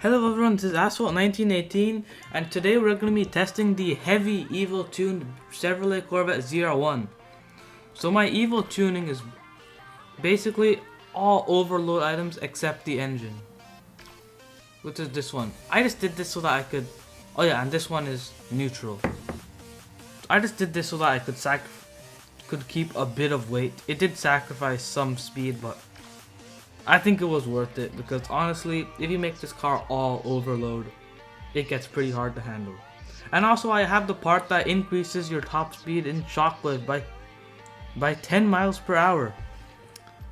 Hello everyone, this is Asphalt 1918 and today we're going to be testing the heavy EVO tuned Chevrolet Corvette ZR1. So my EVO tuning is basically all overload items except the engine, which is this one. I just did this so that I could, oh yeah, and this one is neutral. I just did this so that I could keep a bit of weight. It did sacrifice some speed, but I think it was worth it because honestly, if you make this car all overload, it gets pretty hard to handle. And also I have the part that increases your top speed in shockwave by 10 miles per hour.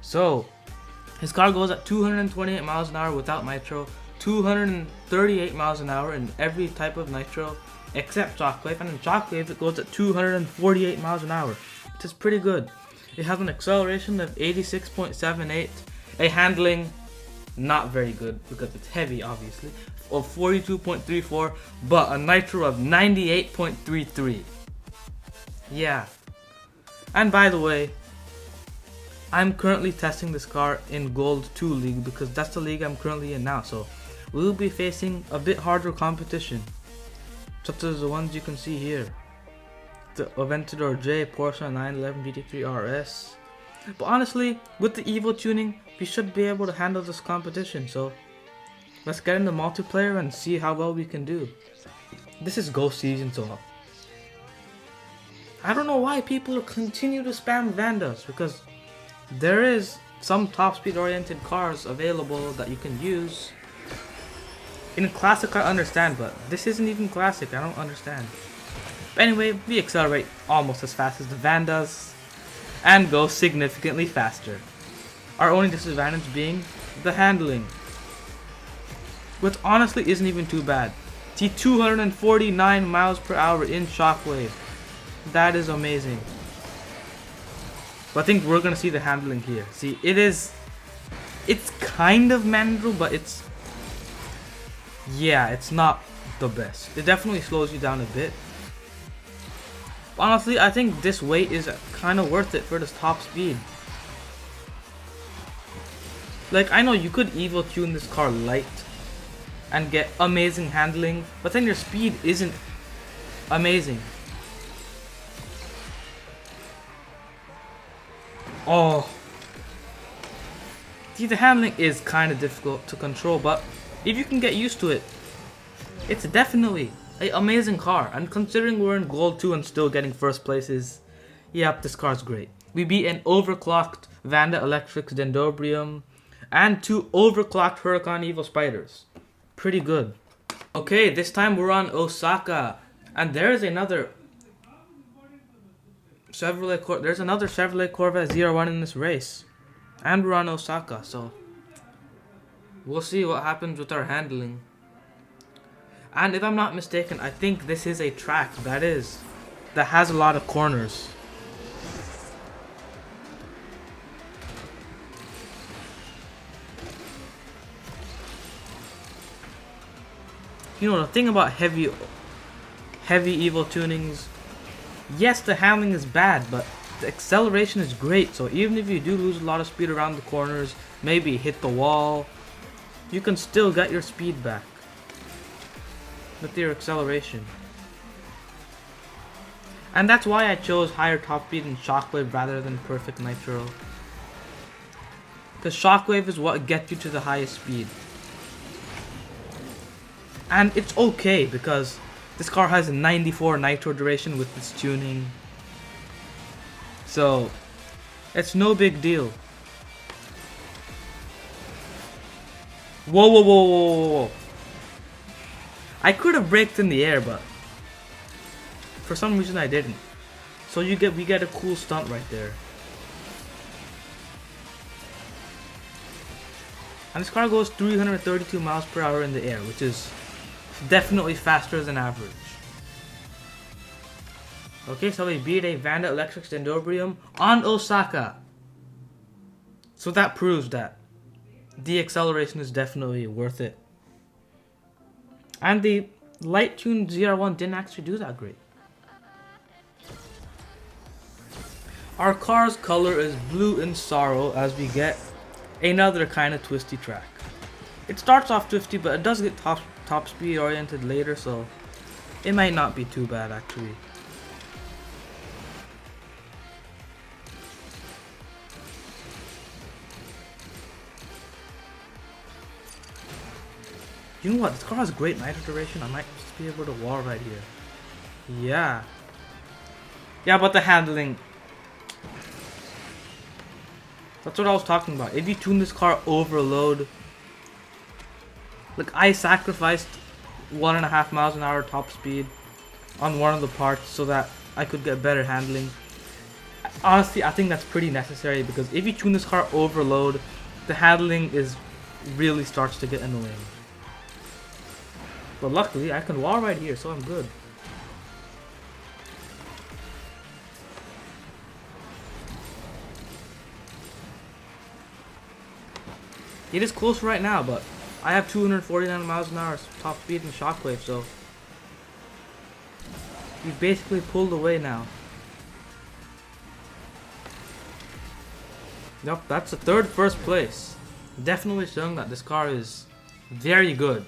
So his car goes at 228 miles an hour without nitro, 238 miles an hour in every type of nitro except shockwave, and in shockwave it goes at 248 miles an hour, which is pretty good. It has an acceleration of 86.78, a handling not very good because it's heavy obviously, of 42.34, but a nitro of 98.33. Yeah. And by the way, I'm currently testing this car in Gold 2 League because that's the league I'm currently in now, so we'll be facing a bit harder competition, such as the ones you can see here. The Aventador J, Porsche 911 GT3 RS. But honestly, with the EVO tuning, we should be able to handle this competition, so let's get into multiplayer and see how well we can do. This is Ghost Season, so I don't know why people continue to spam Vandas, because there is some top speed oriented cars available that you can use. In Classic I understand, but this isn't even Classic, I don't understand. But anyway, we accelerate almost as fast as the van does and go significantly faster. Our only disadvantage being the handling, which honestly isn't even too bad. See, 249 miles per hour in shockwave. That is amazing. But I think we're gonna see the handling here. See, it's kind of manageable, but it's not the best. It definitely slows you down a bit. Honestly, I think this weight is kind of worth it for this top speed. Like, I know you could EVO tune this car light and get amazing handling, but then your speed isn't amazing. Oh. See, the handling is kind of difficult to control, but if you can get used to it, it's definitely an amazing car. And considering we're in Gold 2 and still getting first places, yep, this car's great. We beat an overclocked Vanda Electric's Dendrobium and 2 overclocked Huracan Evo Spiders. Pretty good. Okay, this time we're on Osaka, and there's another Chevrolet Corvette ZR1 in this race, and we're on Osaka, so we'll see what happens with our handling. And if I'm not mistaken, I think this is a track that has a lot of corners. You know, the thing about heavy EVO tunings, yes, the handling is bad, but the acceleration is great. So even if you do lose a lot of speed around the corners, maybe hit the wall, you can still get your speed back with your acceleration. And that's why I chose higher top speed in shockwave rather than perfect nitro, because shockwave is what gets you to the highest speed. And it's okay because this car has a 94 nitro duration with this tuning, so it's no big deal. Whoa, whoa, whoa, whoa, whoa, whoa. I could have braked in the air, but for some reason I didn't. So we get a cool stunt right there. And this car goes 332 miles per hour in the air, which is definitely faster than average. Okay, so we beat a Vanda Electric's Dendrobium on Osaka. So that proves that the acceleration is definitely worth it. And the light tuned ZR1 didn't actually do that great. Our car's color is blue in sorrow as we get another kind of twisty track. It starts off 50, but it does get top speed oriented later, so it might not be too bad actually. You know what? This car has great nitro duration. I might just be able to wall right here. Yeah. Yeah, but the handling. That's what I was talking about. If you tune this car overload, like I sacrificed 1.5 miles an hour top speed on one of the parts so that I could get better handling. Honestly, I think that's pretty necessary because if you tune this car overload, the handling really starts to get annoying. But luckily, I can wall right here, so I'm good. It is close right now, but I have 249 miles an hour top speed and shockwave, so we've basically pulled away now. Yep, that's the first place. Definitely showing that this car is very good.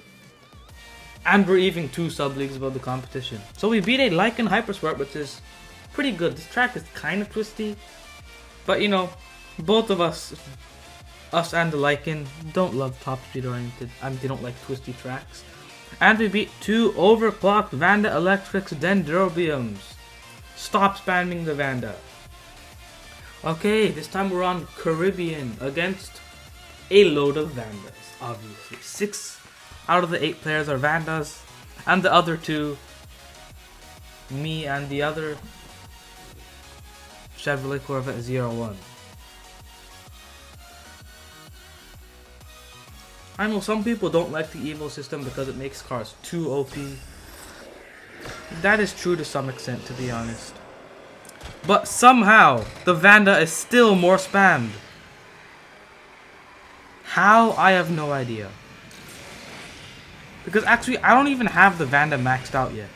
And we're even 2 sub-leagues above the competition. So we beat a Lycan Hypersport, which is pretty good. This track is kind of twisty. But you know, both of us and the Lycan don't love top speed oriented. I mean, they don't like twisty tracks. And we beat 2 overclocked Vanda Electrics Dendrobiums. Stop spamming the Vanda. Okay, this time we're on Caribbean against a load of Vandas, obviously. 6 out of the 8 players are Vandas, and the other 2, me and the other Chevrolet Corvette ZR1. I know some people don't like the EVO system because it makes cars too OP. That is true to some extent, to be honest. But somehow, the Vanda is still more spammed. How? I have no idea. Because actually, I don't even have the Vanda maxed out yet.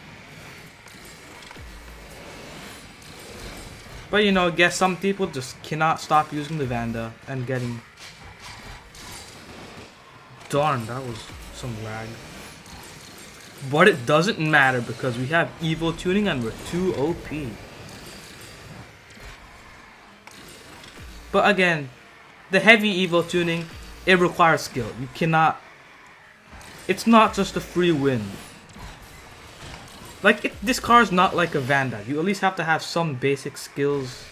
But you know, I guess some people just cannot stop using the Vanda and getting... Darn, that was some lag. But it doesn't matter because we have EVO tuning and we're too OP. But again, the heavy EVO tuning, it requires skill. You cannot... It's not just a free win. Like, this car is not like a Vanda. You at least have to have some basic skills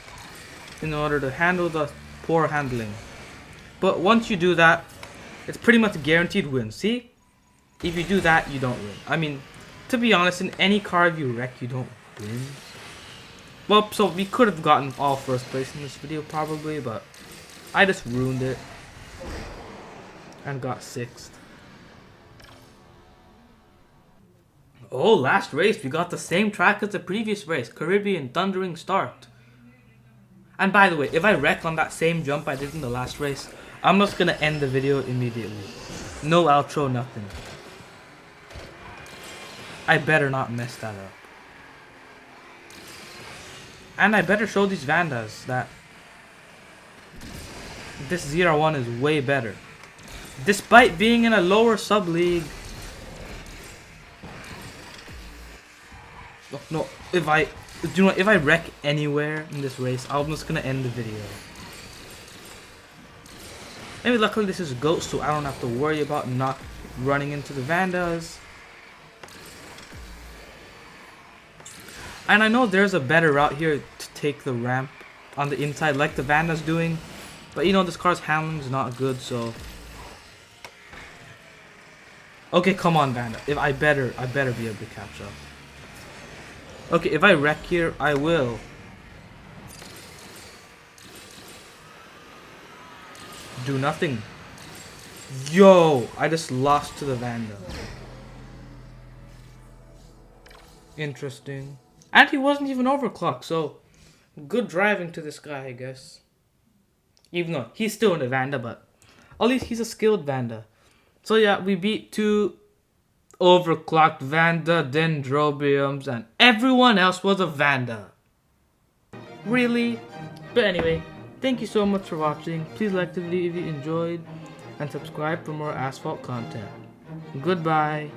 in order to handle the poor handling. But once you do that, it's pretty much a guaranteed win. See? If you do that, you don't win. I mean, to be honest, in any car if you wreck, you don't win. Well, so we could have gotten all first place in this video probably, but I just ruined it and got 6th. Oh, last race, we got the same track as the previous race, Caribbean Thundering Start. And by the way, if I wreck on that same jump I did in the last race, I'm just gonna end the video immediately. No outro, nothing. I better not mess that up. And I better show these Vandas that this ZR1 is way better. Despite being in a lower sub-league. Oh, no, if I wreck anywhere in this race, I'm just gonna end the video. Maybe luckily this is Ghost, so I don't have to worry about not running into the Vandas. And I know there's a better route here to take the ramp on the inside like the Vanda's doing. But you know, this car's handling is not good, so... Okay, come on, Vanda. If I better be able to catch up. Okay, if I wreck here, I will. Do nothing. Yo, I just lost to the Vanda. Interesting. And he wasn't even overclocked, so good driving to this guy, I guess. Even though he's still in a Vanda, but at least he's a skilled Vanda. So yeah, we beat 2 overclocked Vanda Dendrobiums, and everyone else was a Vanda. Really? But anyway, thank you so much for watching. Please like the video if you enjoyed. and subscribe for more Asphalt content. Goodbye.